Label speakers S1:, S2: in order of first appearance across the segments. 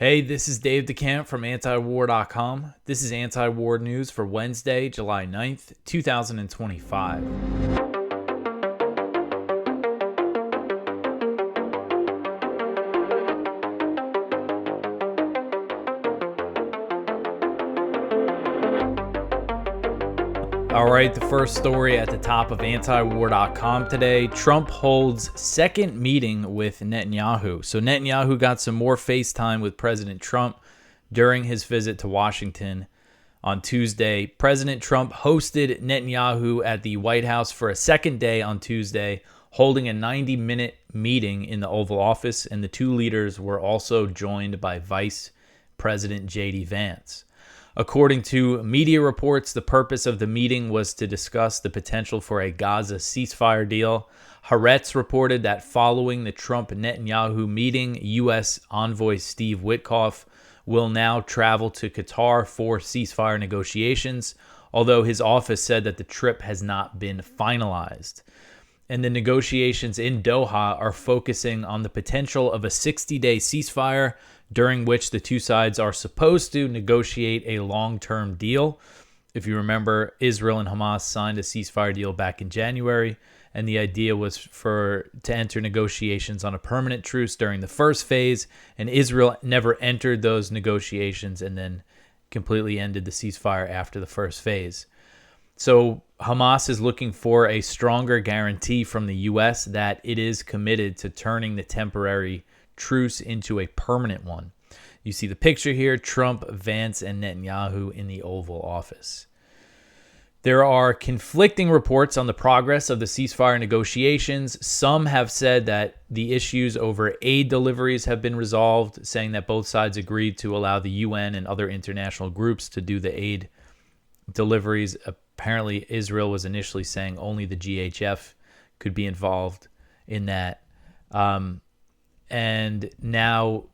S1: Hey, this is Dave DeCamp from antiwar.com. This is anti-war news for Wednesday, July 9th, 2025. All right, the first story at the top of antiwar.com today. Trump holds second meeting with Netanyahu. So Netanyahu got some more FaceTime with President Trump during his visit to Washington on Tuesday. President Trump hosted Netanyahu at the White House for a second day on Tuesday, holding a 90-minute meeting in the Oval Office, and the two leaders were also joined by Vice President J.D. Vance. According to media reports, the purpose of the meeting was to discuss the potential for a Gaza ceasefire deal. Haaretz reported that following the Trump-Netanyahu meeting, U.S. envoy Steve Witkoff will now travel to Qatar for ceasefire negotiations, although his office said that the trip has not been finalized. And the negotiations in Doha are focusing on the potential of a 60-day ceasefire during which the two sides are supposed to negotiate a long-term deal. If you remember, Israel and Hamas signed a ceasefire deal back in January, and the idea was to enter negotiations on a permanent truce during the first phase, and Israel never entered those negotiations and then completely ended the ceasefire after the first phase. So Hamas is looking for a stronger guarantee from the U.S. that it is committed to turning the temporary truce into a permanent one. You see the picture here, Trump, Vance, and Netanyahu in the Oval Office. There are conflicting reports on the progress of the ceasefire negotiations. Some have said that the issues over aid deliveries have been resolved, saying that both sides agreed to allow the UN and other international groups to do the aid deliveries. Apparently, Israel was initially saying only the GHF could be involved in that. And now,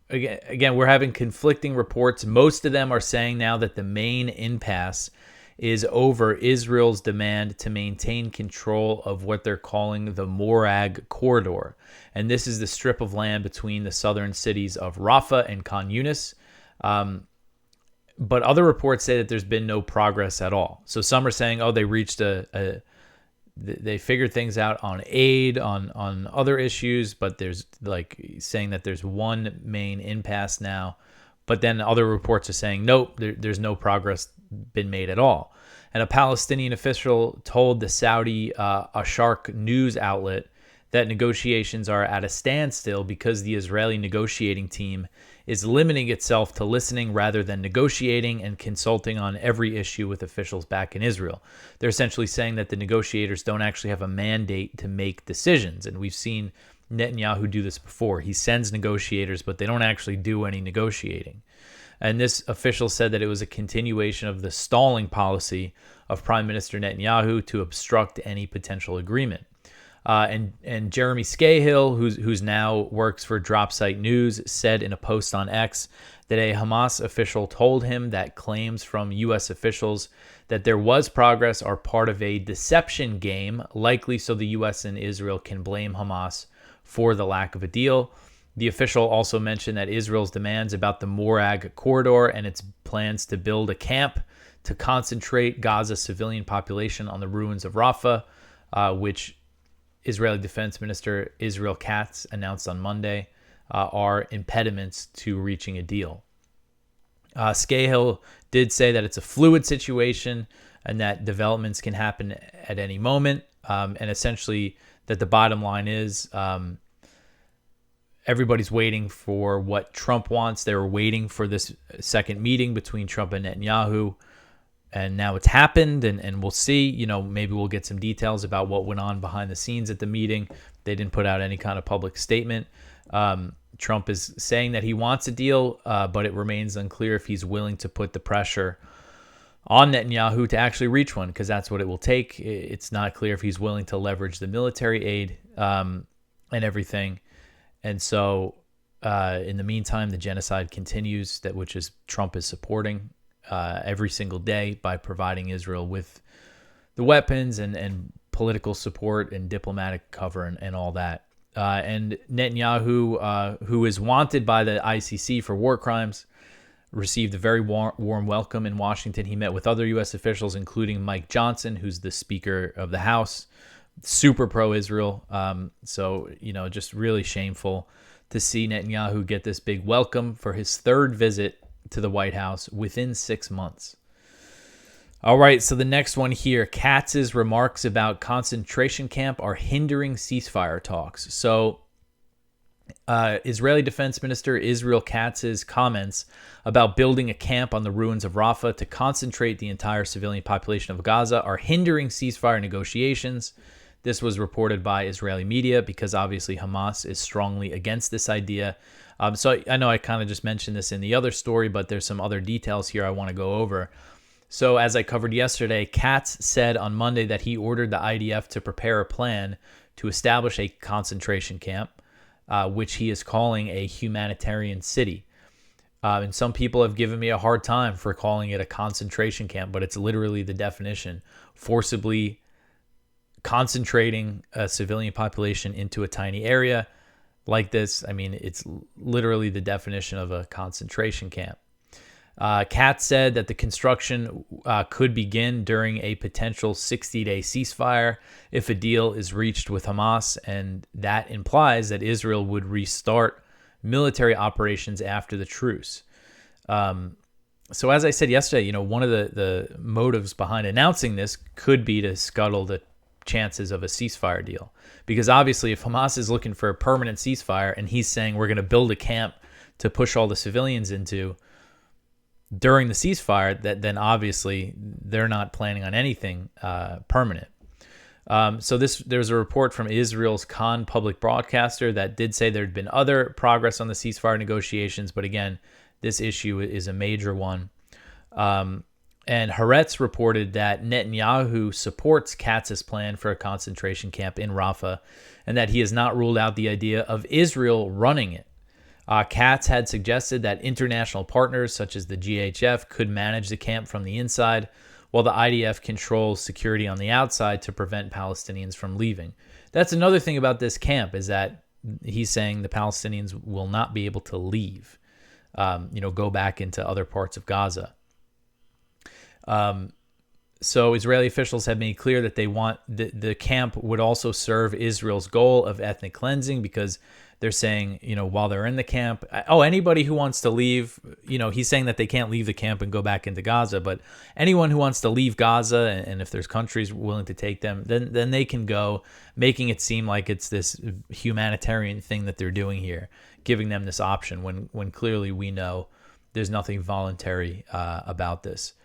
S1: again, we're having conflicting reports. Most of them are saying now that the main impasse is over Israel's demand to maintain control of what they're calling the Morag Corridor. And this is the strip of land between the southern cities of Rafah and Khan Yunis. But other reports say that there's been no progress at all. So some are saying, they reached they figured things out on aid, on other issues, but there's saying that there's one main impasse now. But then other reports are saying, nope, there's no progress been made at all. And a Palestinian official told the Saudi Asharq news outlet that negotiations are at a standstill because the Israeli negotiating team is limiting itself to listening rather than negotiating and consulting on every issue with officials back in Israel. They're essentially saying that the negotiators don't actually have a mandate to make decisions. And we've seen Netanyahu do this before. He sends negotiators, but they don't actually do any negotiating. And this official said that it was a continuation of the stalling policy of Prime Minister Netanyahu to obstruct any potential agreement. And Jeremy Scahill, who's now works for Dropsite News, said in a post on X that a Hamas official told him that claims from U.S. officials that there was progress are part of a deception game, likely so the U.S. and Israel can blame Hamas for the lack of a deal. The official also mentioned that Israel's demands about the Morag Corridor and its plans to build a camp to concentrate Gaza's civilian population on the ruins of Rafah, which Israeli Defense Minister Israel Katz announced on Monday, are impediments to reaching a deal. Scahill did say that it's a fluid situation and that developments can happen at any moment, and essentially that the bottom line is everybody's waiting for what Trump wants. They were waiting for this second meeting between Trump and Netanyahu. And now it's happened, and we'll see. Maybe we'll get some details about what went on behind the scenes at the meeting. They didn't put out any kind of public statement. Trump is saying that he wants a deal, but it remains unclear if he's willing to put the pressure on Netanyahu to actually reach one, because that's what it will take. It's not clear if he's willing to leverage the military aid and everything. And so in the meantime, the genocide continues, which is Trump is supporting every single day by providing Israel with the weapons and political support and diplomatic cover and all that. And Netanyahu, who is wanted by the ICC for war crimes, received a very warm welcome in Washington. He met with other U.S. officials, including Mike Johnson, who's the Speaker of the House, super pro-Israel. So, just really shameful to see Netanyahu get this big welcome for his third visit to the White House within 6 months. All right, so the next one here, Katz's remarks about concentration camp are hindering ceasefire talks. So Israeli Defense Minister Israel Katz's comments about building a camp on the ruins of Rafah to concentrate the entire civilian population of Gaza are hindering ceasefire negotiations. This was reported by Israeli media because obviously Hamas is strongly against this idea. So I know I kind of just mentioned this in the other story, but there's some other details here I want to go over. So as I covered yesterday, Katz said on Monday that he ordered the IDF to prepare a plan to establish a concentration camp, which he is calling a humanitarian city. And some people have given me a hard time for calling it a concentration camp, but it's literally the definition: forcibly concentrating a civilian population into a tiny area like this. I mean, it's literally the definition of a concentration camp. Katz said that the construction could begin during a potential 60-day ceasefire if a deal is reached with Hamas, and that implies that Israel would restart military operations after the truce. So as I said yesterday, one of the motives behind announcing this could be to scuttle the chances of a ceasefire deal. Because obviously if Hamas is looking for a permanent ceasefire and he's saying we're going to build a camp to push all the civilians into during the ceasefire, then obviously they're not planning on anything permanent. So there's a report from Israel's Khan public broadcaster that did say there'd been other progress on the ceasefire negotiations, but again, this issue is a major one. And Haaretz reported that Netanyahu supports Katz's plan for a concentration camp in Rafah, and that he has not ruled out the idea of Israel running it. Katz had suggested that international partners such as the GHF could manage the camp from the inside, while the IDF controls security on the outside to prevent Palestinians from leaving. That's another thing about this camp, is that he's saying the Palestinians will not be able to leave, go back into other parts of Gaza. So Israeli officials have made clear that they want the camp would also serve Israel's goal of ethnic cleansing, because they're saying, while they're in the camp, anybody who wants to leave, he's saying that they can't leave the camp and go back into Gaza, but anyone who wants to leave Gaza, and if there's countries willing to take them, then they can go, making it seem like it's this humanitarian thing that they're doing here, giving them this option when clearly we know there's nothing voluntary about this.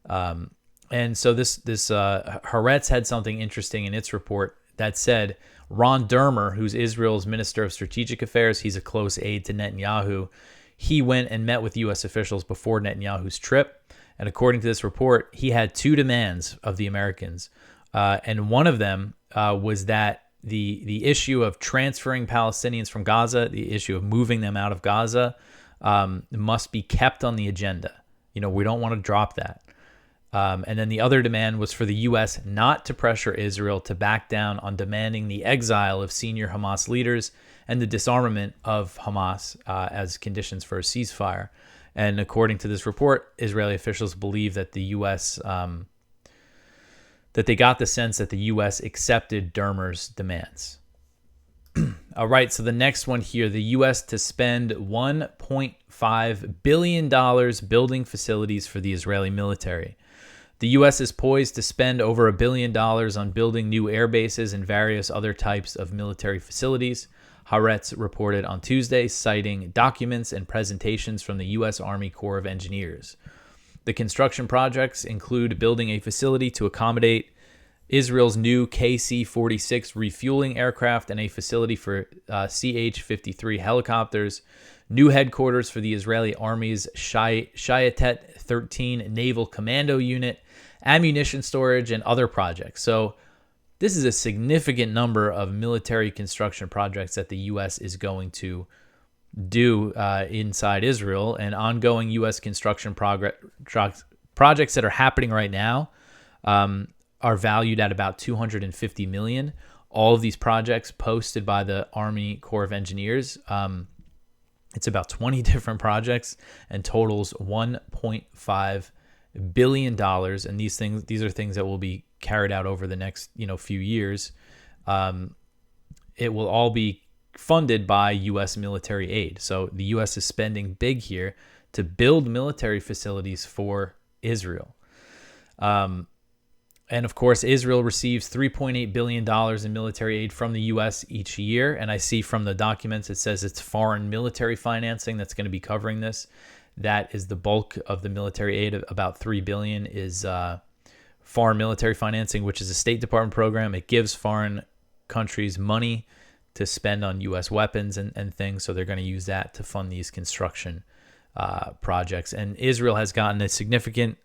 S1: And so this Haaretz had something interesting in its report that said Ron Dermer, who's Israel's Minister of Strategic Affairs, he's a close aide to Netanyahu, he went and met with U.S. officials before Netanyahu's trip. And according to this report, he had two demands of the Americans. And one of them was that the issue of transferring Palestinians from Gaza, the issue of moving them out of Gaza, must be kept on the agenda. We don't want to drop that. And then the other demand was for the U.S. not to pressure Israel to back down on demanding the exile of senior Hamas leaders and the disarmament of Hamas as conditions for a ceasefire. And according to this report, Israeli officials believe that the U.S. That they got the sense that the U.S. accepted Dermer's demands. All right, so the next one here, the U.S. to spend $1.5 billion building facilities for the Israeli military. The U.S. is poised to spend over $1 billion on building new air bases and various other types of military facilities, Haaretz reported on Tuesday, citing documents and presentations from the U.S. Army Corps of Engineers. The construction projects include building a facility to accommodate Israel's new KC-46 refueling aircraft and a facility for CH-53 helicopters, new headquarters for the Israeli Army's Shayetet 13 Naval Commando Unit, ammunition storage, and other projects. So this is a significant number of military construction projects that the U.S. is going to do inside Israel, and ongoing U.S. construction projects that are happening right now are valued at about $250 million. all of these projects posted by the Army Corps of Engineers. It's about 20 different projects and totals $1.5 billion. And these are things that will be carried out over the next, few years. It will all be funded by U.S. military aid. So the U.S. is spending big here to build military facilities for Israel. And of course, Israel receives $3.8 billion in military aid from the U.S. each year. And I see from the documents, it says it's foreign military financing that's going to be covering this. That is the bulk of the military aid. About $3 billion is foreign military financing, which is a State Department program. It gives foreign countries money to spend on U.S. weapons and things. So they're going to use that to fund these construction projects. And Israel has gotten a significantly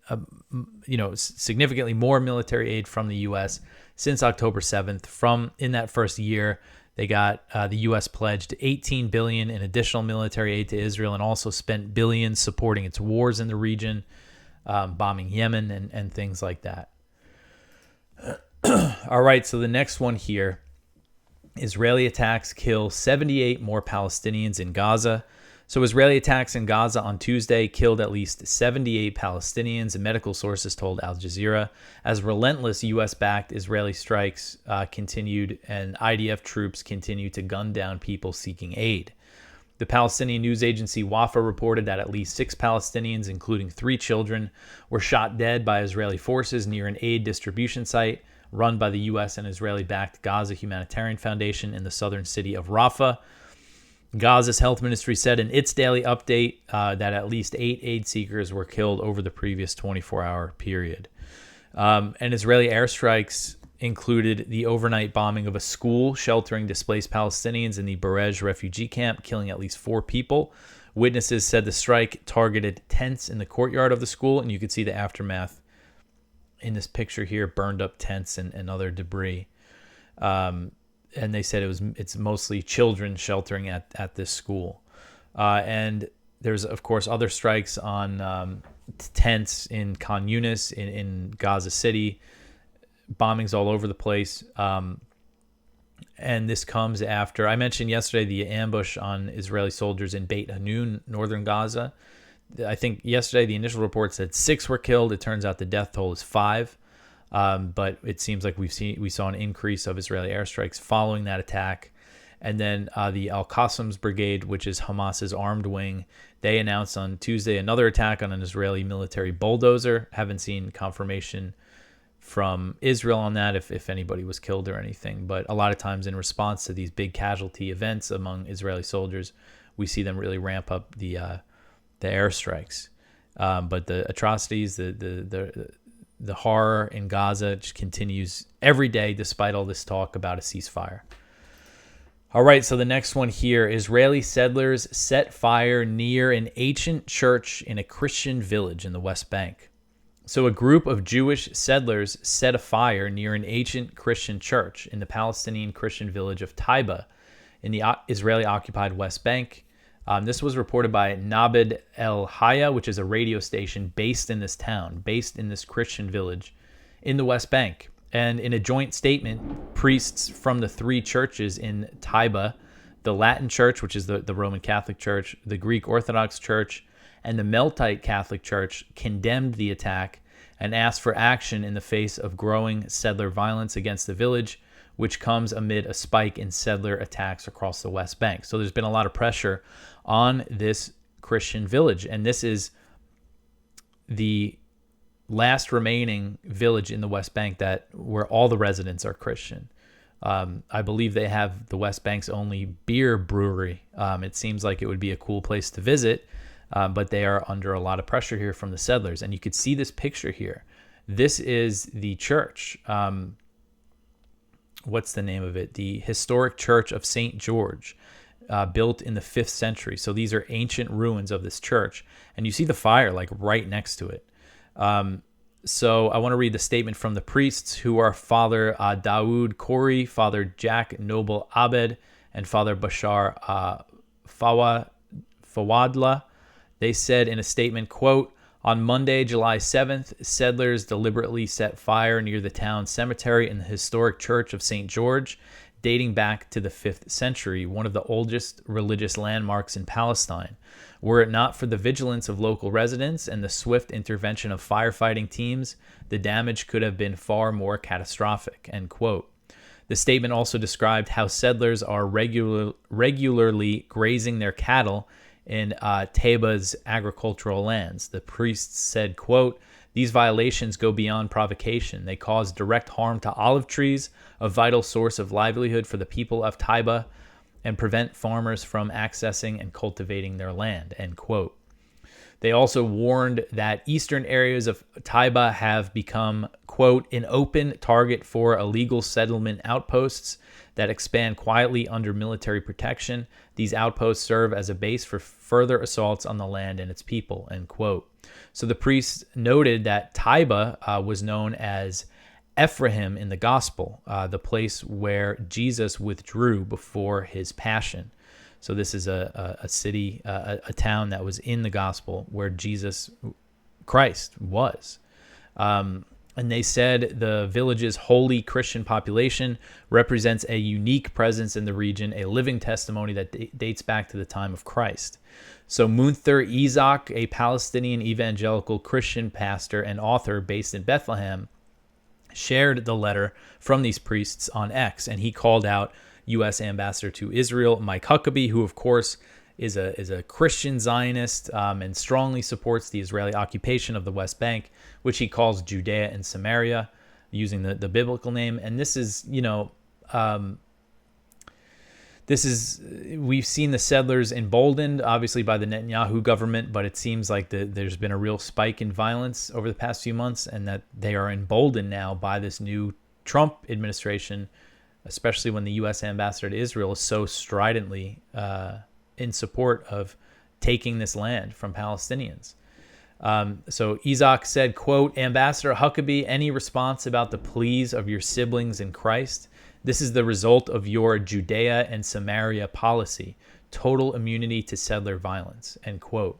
S1: more military aid from the U.S. since October 7th. In that first year, they got the U.S. pledged $18 billion in additional military aid to Israel, and also spent billions supporting its wars in the region, bombing Yemen and things like that. All right, so the next one here: Israeli attacks kill 78 more Palestinians in Gaza. So Israeli attacks in Gaza on Tuesday killed at least 78 Palestinians, and medical sources told Al Jazeera, as relentless U.S.-backed Israeli strikes continued and IDF troops continue to gun down people seeking aid. The Palestinian news agency Wafa reported that at least 6 Palestinians, including 3 children, were shot dead by Israeli forces near an aid distribution site run by the U.S. and Israeli-backed Gaza Humanitarian Foundation in the southern city of Rafah. Gaza's health ministry said in its daily update that at least 8 aid seekers were killed over the previous 24-hour period. And Israeli airstrikes included the overnight bombing of a school sheltering displaced Palestinians in the Barej refugee camp, killing at least 4 people. Witnesses said the strike targeted tents in the courtyard of the school, and you could see the aftermath in this picture here: burned up tents and other debris. And they said it's mostly children sheltering at this school. And there's, of course, other strikes on tents in Khan Yunis, in Gaza City, bombings all over the place. And this comes after, I mentioned yesterday, the ambush on Israeli soldiers in Beit Hanun, northern Gaza. I think yesterday the initial report said 6 were killed. It turns out the death toll is 5. But it seems like we saw an increase of Israeli airstrikes following that attack. And then the Al-Qasam's brigade, which is Hamas's armed wing, they announced on Tuesday another attack on an Israeli military bulldozer. Haven't seen confirmation from Israel on that, if anybody was killed or anything. But a lot of times in response to these big casualty events among Israeli soldiers, we see them really ramp up the airstrikes. But the atrocities, the horror in Gaza just continues every day, despite all this talk about a ceasefire. All right, so the next one here: Israeli settlers set fire near an ancient church in a Christian village in the West Bank. So a group of Jewish settlers set a fire near an ancient Christian church in the Palestinian Christian village of Taiba in the Israeli-occupied West Bank. This was reported by Nabed El Haya, which is a radio station based in this town, based in this Christian village in the West Bank. And in a joint statement, priests from the 3 churches in Taiba, the Latin Church, which is the Roman Catholic Church, the Greek Orthodox Church, and the Meltite Catholic Church, condemned the attack and asked for action in the face of growing settler violence against the village, which comes amid a spike in settler attacks across the West Bank. So there's been a lot of pressure on this Christian village, and this is the last remaining village in the West Bank where all the residents are Christian. I believe they have the West Bank's only beer brewery. It seems like it would be a cool place to visit, but they are under a lot of pressure here from the settlers. And you could see this picture here. This is the church. What's the name of it? The Historic Church of St. George, built in the 5th century. So these are ancient ruins of this church. And you see the fire like right next to it. So I want to read the statement from the priests, who are Father Daoud Khoury, Father Jack Noble Abed, and Father Bashar Fawadla. They said in a statement, quote, On Monday, July 7th, settlers deliberately set fire near the town cemetery in the historic Church of St. George, dating back to the 5th century, one of the oldest religious landmarks in Palestine. Were it not for the vigilance of local residents and the swift intervention of firefighting teams, the damage could have been far more catastrophic, end quote. The statement also described how settlers are regularly grazing their cattle in Taiba's agricultural lands. The priests said, quote, "These violations go beyond provocation. They cause direct harm to olive trees, a vital source of livelihood for the people of Taiba, and prevent farmers from accessing and cultivating their land," end quote. They also warned that eastern areas of Taiba have become, quote, "an open target for illegal settlement outposts that expand quietly under military protection. These outposts serve as a base for further assaults on the land and its people," end quote. So the priests noted that Taiba was known as Ephraim in the gospel, the place where Jesus withdrew before his passion. So this is a city, a town that was in the gospel where Jesus Christ was. And they said the village's holy Christian population represents a unique presence in the region, a living testimony that dates back to the time of Christ. So Munther Isaac, a Palestinian evangelical Christian pastor and author based in Bethlehem, shared the letter from these priests on X, and he called out U.S. Ambassador to Israel, Mike Huckabee, who, of course, is a Christian Zionist and strongly supports the Israeli occupation of the West Bank, which he calls Judea and Samaria, using the biblical name. And this is, we've seen the settlers emboldened, obviously, by the Netanyahu government, but it seems like there's been a real spike in violence over the past few months, and that they are emboldened now by this new Trump administration, especially when the U.S. ambassador to Israel is so stridently in support of taking this land from Palestinians. So Isaac said, quote, "Ambassador Huckabee, any response about the pleas of your siblings in Christ? This is the result of your Judea and Samaria policy, total immunity to settler violence," end quote.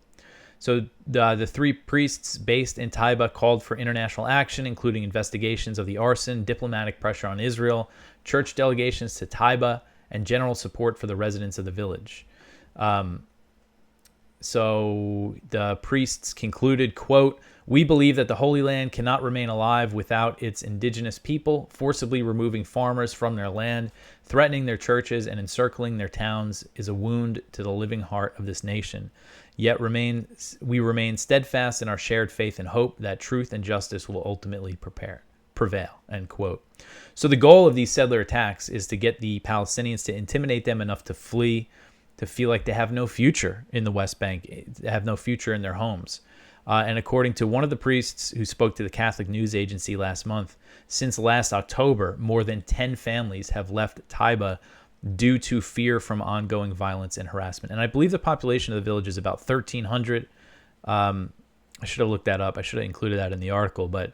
S1: So the three priests based in Taiba called for international action, including investigations of the arson, diplomatic pressure on Israel, church delegations to Taiba, and general support for the residents of the village. So the priests concluded, quote, "We believe that the Holy Land cannot remain alive without its indigenous people. Forcibly removing farmers from their land, threatening their churches, and encircling their towns is a wound to the living heart of this nation. Yet we remain steadfast in our shared faith and hope that truth and justice will ultimately prevail," end quote. So the goal of these settler attacks is to get the Palestinians to intimidate them enough to flee, to feel like they have no future in the West Bank, have no future in their homes. And according to one of the priests who spoke to the Catholic News Agency last month, since last October, more than 10 families have left Taiba due to fear from ongoing violence and harassment. And I believe the population of the village is about 1,300. I should have looked that up. I should have included that in the article. But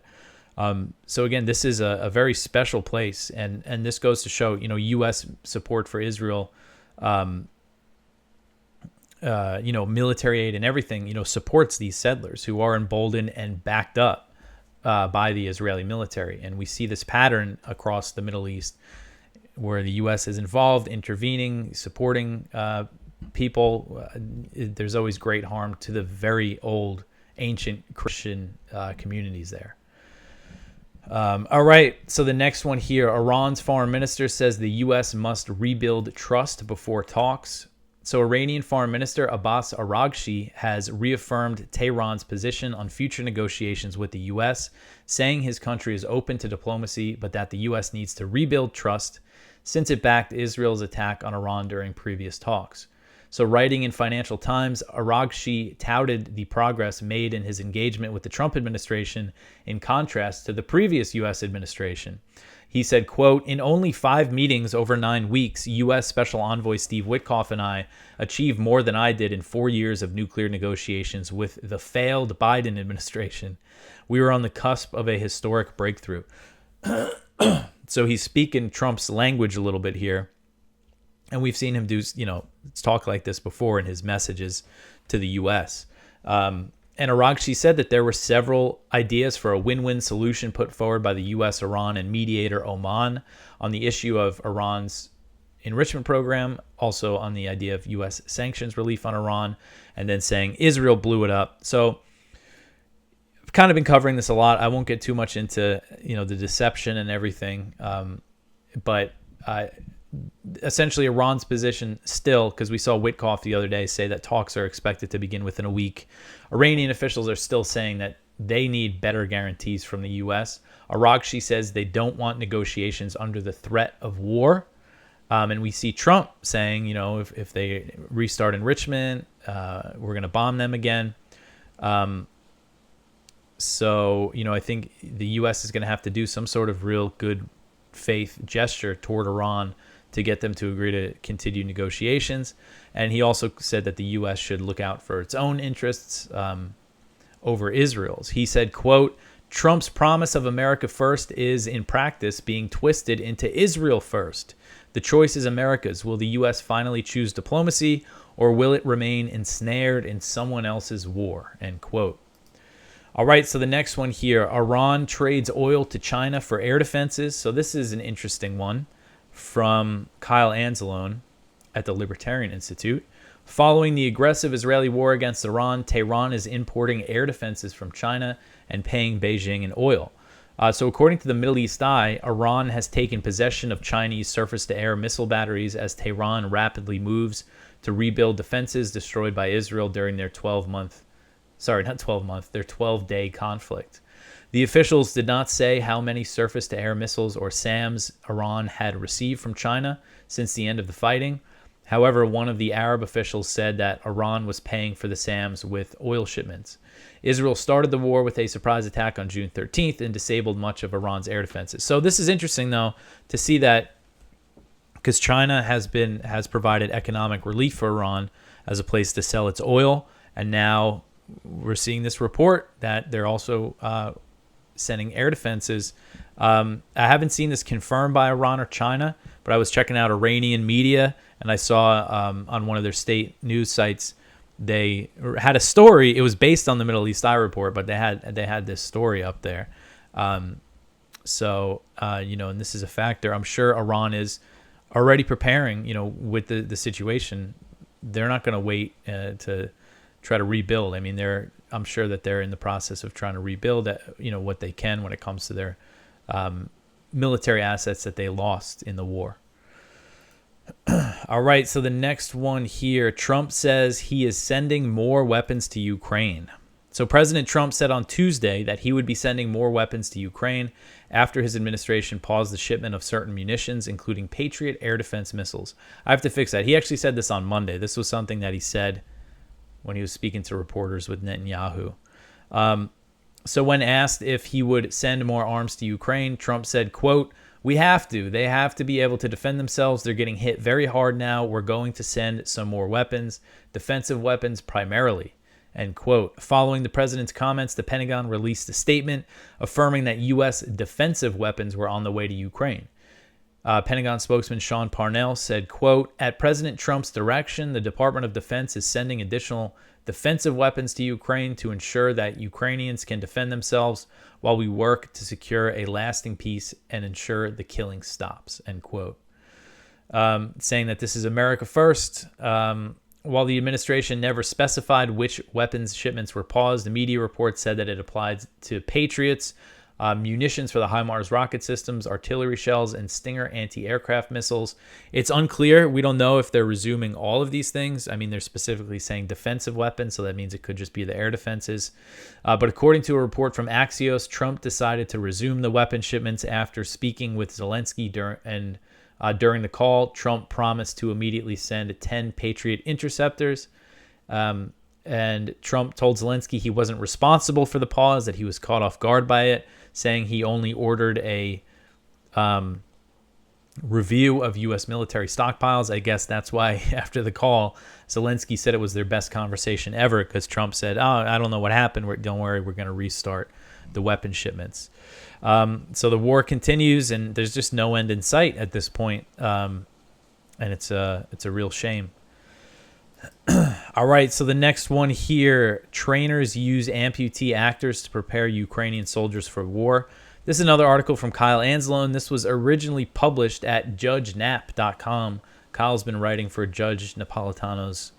S1: so again, this is a very special place. And this goes to show, U.S. support for Israel, military aid and everything, supports these settlers who are emboldened and backed up by the Israeli military. And we see this pattern across the Middle East where the U.S. is involved, intervening, supporting people. There's always great harm to the very old, ancient Christian communities there. All right, so the next one here, Iran's foreign minister says the U.S. must rebuild trust before talks. So Iranian Foreign Minister Abbas Araghchi has reaffirmed Tehran's position on future negotiations with the U.S., saying his country is open to diplomacy, but that the U.S. needs to rebuild trust since it backed Israel's attack on Iran during previous talks. So writing in Financial Times, Araghchi touted the progress made in his engagement with the Trump administration in contrast to the previous U.S. administration. He said, quote, "In only 5 meetings over 9 weeks, U.S. Special Envoy Steve Witkoff and I achieved more than I did in 4 years of nuclear negotiations with the failed Biden administration. We were on the cusp of a historic breakthrough." So he's speaking Trump's language a little bit here. And we've seen him do, talk like this before in his messages to the U.S. And Aragshi said that there were several ideas for a win-win solution put forward by the U.S., Iran, and mediator Oman on the issue of Iran's enrichment program, also on the idea of U.S. sanctions relief on Iran, and then saying Israel blew it up. So I've kind of been covering this a lot. I won't get too much into the deception and everything, but essentially Iran's position still, because we saw Witkoff the other day say that talks are expected to begin within a week. Iranian officials are still saying that they need better guarantees from the U.S. Aragshi says they don't want negotiations under the threat of war. And we see Trump saying, if they restart enrichment, we're going to bomb them again. So I think the U.S. is going to have to do some sort of real good faith gesture toward Iran to get them to agree to continue negotiations. And he also said that the U.S. should look out for its own interests over Israel's. He said, quote, Trump's promise of America first is in practice being twisted into Israel first. The choice is America's. Will the U.S. finally choose diplomacy, or will it remain ensnared in someone else's war? End quote. All right, so the next one here. Iran trades oil to China for air defenses. So this is an interesting one from Kyle Anzalone at the Libertarian Institute. Following the aggressive Israeli war against Iran, Tehran is importing air defenses from China and paying Beijing in oil. So according to the Middle East Eye, Iran has taken possession of Chinese surface-to-air missile batteries as Tehran rapidly moves to rebuild defenses destroyed by Israel during their 12-day conflict. The officials did not say how many surface-to-air missiles or SAMs Iran had received from China since the end of the fighting. However, one of the Arab officials said that Iran was paying for the SAMs with oil shipments. Has started the war with a surprise attack on June 13th and disabled much of Iran's air defenses. So this is interesting, though, to see that, because China has provided economic relief for Iran as a place to sell its oil, and now we're seeing this report that they're also sending air defenses. I haven't seen this confirmed by Iran or China, but I was checking out Iranian media, and I saw on one of their state news sites they had a story. It was based on the Middle East Eye report, but they had this story up there. And this is a factor. I'm sure Iran is already preparing. With the situation, they're not going to wait to try to rebuild. I mean, I'm sure that they're in the process of trying to rebuild what they can when it comes to their military assets that they lost in the war. All right, so the next one here, Trump says he is sending more weapons to Ukraine. So President Trump said on Tuesday that he would be sending more weapons to Ukraine after his administration paused the shipment of certain munitions, including Patriot air defense missiles. I have to fix that. He actually said this on Monday. This was something that he said when he was speaking to reporters with Netanyahu. So when asked if he would send more arms to Ukraine, Trump said, quote, "We have to. They have to be able to defend themselves. They're getting hit very hard now. We're going to send some more weapons, defensive weapons primarily." End quote. Following the president's comments, the Pentagon released a statement affirming that U.S. defensive weapons were on the way to Ukraine. Pentagon spokesman Sean Parnell said, quote, "At President Trump's direction, the Department of Defense is sending additional defensive weapons to Ukraine to ensure that Ukrainians can defend themselves while we work to secure a lasting peace and ensure the killing stops," end quote. Saying that this is America first. While the administration never specified which weapons shipments were paused, the media report said that it applied to Patriots, munitions for the HIMARS rocket systems, artillery shells, and Stinger anti-aircraft missiles. It's unclear. We don't know if they're resuming all of these things. I mean, they're specifically saying defensive weapons, so that means it could just be the air defenses. But according to a report from Axios, Trump decided to resume the weapon shipments after speaking with Zelensky during the call. Trump promised to immediately send 10 Patriot interceptors. And Trump told Zelensky he wasn't responsible for the pause, that he was caught off guard by it, saying he only ordered a review of U.S. military stockpiles. I guess that's why after the call, Zelensky said it was their best conversation ever, because Trump said, "Oh, I don't know what happened. Don't worry, we're going to restart the weapon shipments." So the war continues, and there's just no end in sight at this point, and it's a real shame. All right, so the next one here, trainers use amputee actors to prepare Ukrainian soldiers for war. This is another article from Kyle Anzalone. This was originally published at judgenap.com. Kyle's been writing for Judge Napolitano's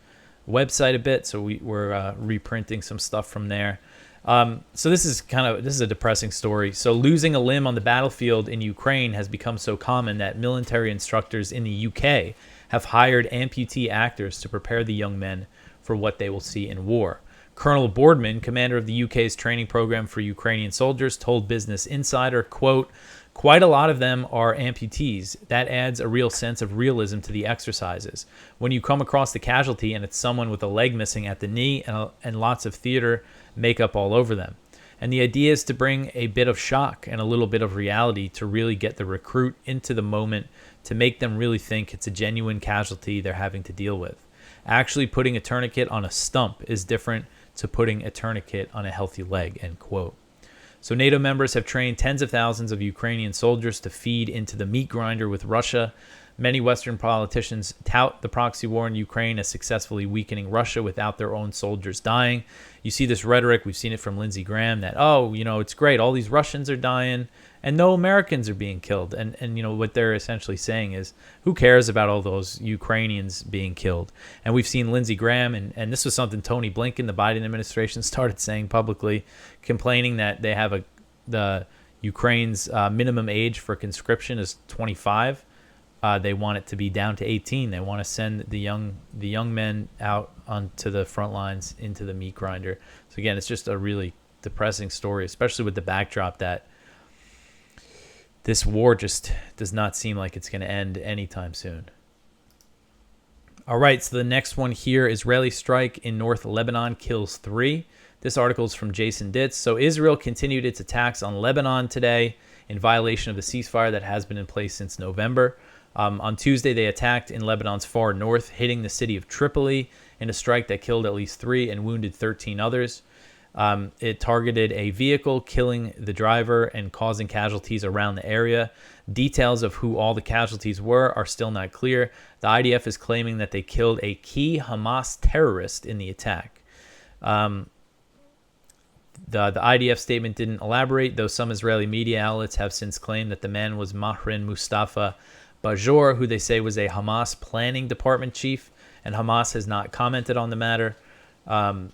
S1: website a bit, so we're reprinting some stuff from there. So this is a depressing story. So losing a limb on the battlefield in Ukraine has become so common that military instructors in the UK have hired amputee actors to prepare the young men for what they will see in war. Colonel Boardman, commander of the UK's training program for Ukrainian soldiers, told Business Insider, quote, "Quite a lot of them are amputees. That adds a real sense of realism to the exercises. When you come across the casualty and it's someone with a leg missing at the knee and lots of theater makeup all over them. And the idea is to bring a bit of shock and a little bit of reality to really get the recruit into the moment, to make them really think it's a genuine casualty they're having to deal with. Actually putting a tourniquet on a stump is different to putting a tourniquet on a healthy leg," end quote. So NATO members have trained tens of thousands of Ukrainian soldiers to feed into the meat grinder with Russia. Many Western politicians tout the proxy war in Ukraine as successfully weakening Russia without their own soldiers dying. You see this rhetoric, we've seen it from Lindsey Graham, that, it's great, all these Russians are dying and no Americans are being killed. And what they're essentially saying is, who cares about all those Ukrainians being killed? And we've seen Lindsey Graham, and this was something Tony Blinken, the Biden administration, started saying publicly, complaining that they have the Ukraine's minimum age for conscription is 25. They want it to be down to 18. They want to send the young men out onto the front lines into the meat grinder. So again, it's just a really depressing story, especially with the backdrop that this war just does not seem like it's going to end anytime soon. All right, so the next one here, Israeli strike in North Lebanon kills 3. This article is from Jason Ditz. So Israel continued its attacks on Lebanon today in violation of the ceasefire that has been in place since November. On Tuesday, they attacked in Lebanon's far north, hitting the city of Tripoli in a strike that killed at least 3 and wounded 13 others. It targeted a vehicle, killing the driver and causing casualties around the area. Details of who all the casualties were are still not clear. The IDF is claiming that they killed a key Hamas terrorist in the attack. The IDF statement didn't elaborate, though some Israeli media outlets have since claimed that the man was Mahrin Mustafa Bajor, who they say was a Hamas planning department chief, and Hamas has not commented on the matter. So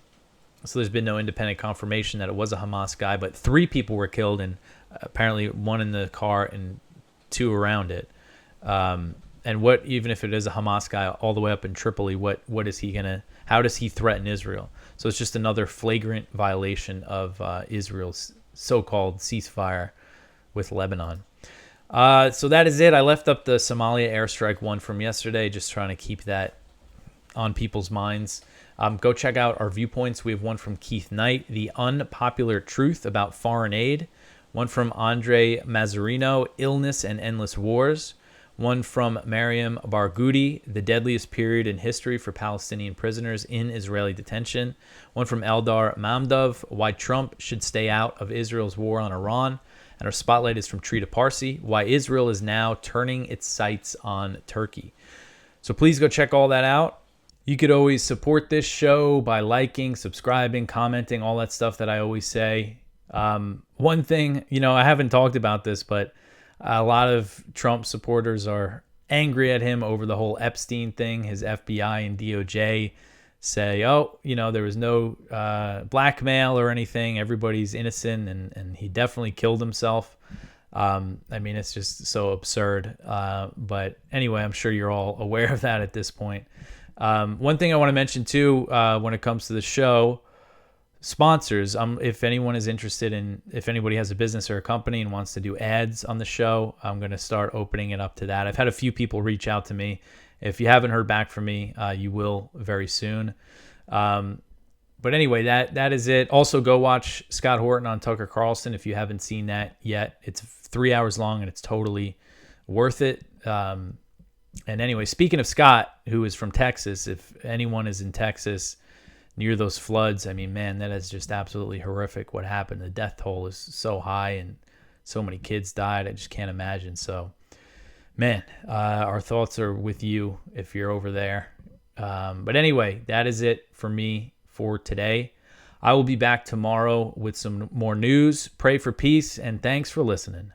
S1: there's been no independent confirmation that it was a Hamas guy, but 3 people were killed, and apparently 1 in the car and 2 around it. And even if it is a Hamas guy all the way up in Tripoli, how does he threaten Israel? So it's just another flagrant violation of Israel's so-called ceasefire with Lebanon. So that is it. I left up the Somalia airstrike one from yesterday, just trying to keep that on people's minds. Go check out our Viewpoints. We have one from Keith Knight, The Unpopular Truth About Foreign Aid. One from Andre Mazzarino, Illness and Endless Wars. One from Mariam Barghouti, The Deadliest Period in History for Palestinian Prisoners in Israeli Detention. One from Eldar Mamdov, Why Trump Should Stay Out of Israel's War on Iran. And our spotlight is from Trita Parsi, Why Israel is Now Turning Its Sights on Turkey. So please go check all that out. You could always support this show by liking, subscribing, commenting, all that stuff that I always say. One thing, I haven't talked about this, but a lot of Trump supporters are angry at him over the whole Epstein thing. His FBI and DOJ say, there was no blackmail or anything. Everybody's innocent, and he definitely killed himself. It's just so absurd. But anyway, I'm sure you're all aware of that at this point. One thing I want to mention too, when it comes to the show, sponsors. If anyone is interested if anybody has a business or a company and wants to do ads on the show, I'm going to start opening it up to that. I've had a few people reach out to me. If you haven't heard back from me, you will very soon. But anyway, that is it. Also, go watch Scott Horton on Tucker Carlson if you haven't seen that yet. It's 3 hours long and it's totally worth it. And anyway, speaking of Scott, who is from Texas, if anyone is in Texas near those floods, that is just absolutely horrific what happened. The death toll is so high and so many kids died. I just can't imagine. So, our thoughts are with you if you're over there. But anyway, that is it for me for today. I will be back tomorrow with some more news. Pray for peace, and thanks for listening.